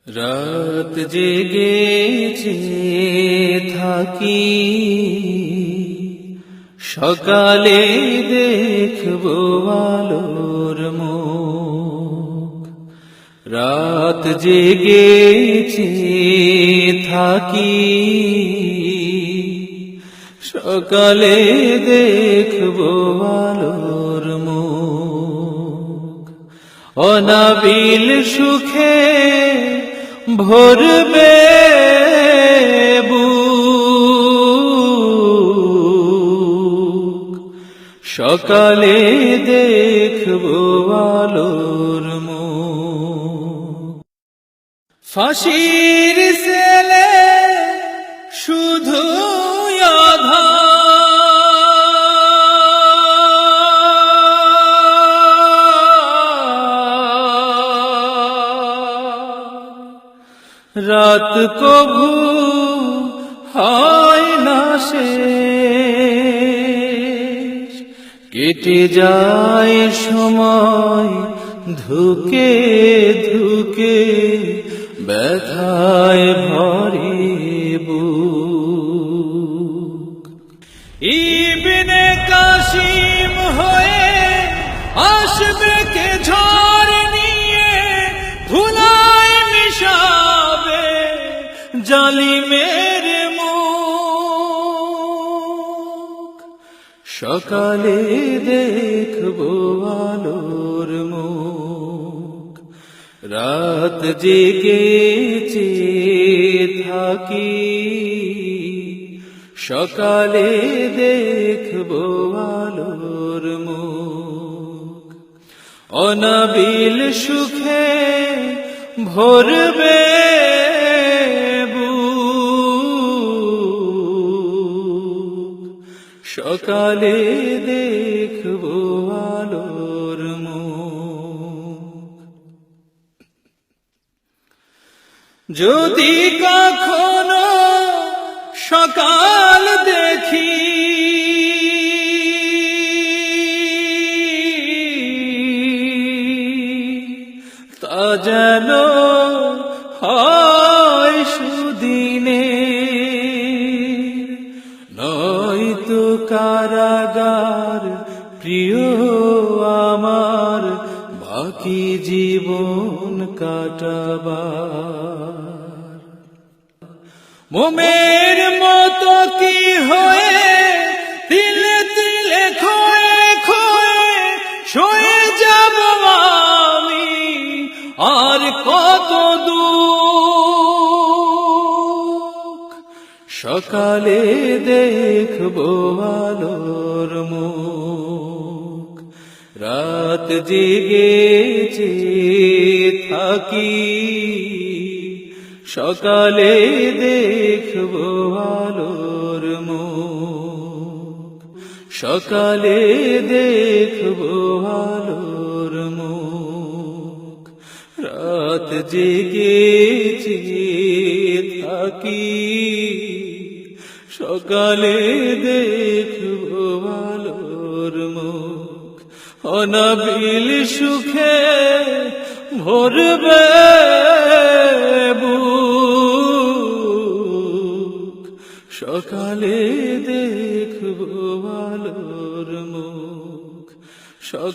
রাত জেগেছে থাকি, সকালে দেখব আলোর মুখ। রাত জেগেছে থাকি, সকালে দেখব আলোর মুখ। অনাবিল সুখে ভরবে বুক, সকালে দেখব আলোর মুখ। ফাঁসির সেলে শুধু রাত কভু হয় না শেষ, কেটে যায় সময় ধুকে ধুকে, ব্যথায় ভরে বুক। ইবনে কাসিম হয়ে আসবে কে ঝড় নিয়ে, ধুলায় মিশাবে জালিমের মুখ। সকালে দেখব আলোর মুখ। রাত জেগেছে থাকি, সকালে দেখব আলোর মুখ। অনাবিল সুখে ভরবে বুক, সকালে দেখব আলোর মুখ। যদি কখনো সকাল দেখি, তা যেন হয় সুদিনে, নয়তো কারাগার প্রিয় আমার, বাকি জীবন কাটাবার। মোমের মতো কি হয়ে তিলে তিলে খয়ে খয়ে সয়ে যাব আমি, আর কত দুঃখ। সকালে দেখব আলোর মুখ। রাত জেগেছে থাকি, সকালে দেখব আলোর মুখ। সকালে দেখব আলোর মুখ। রাত জেগেছে থাকি, সকালে দেখব আলোর মুখ। অনাবিল সুখে ভরবে বুক, সকালে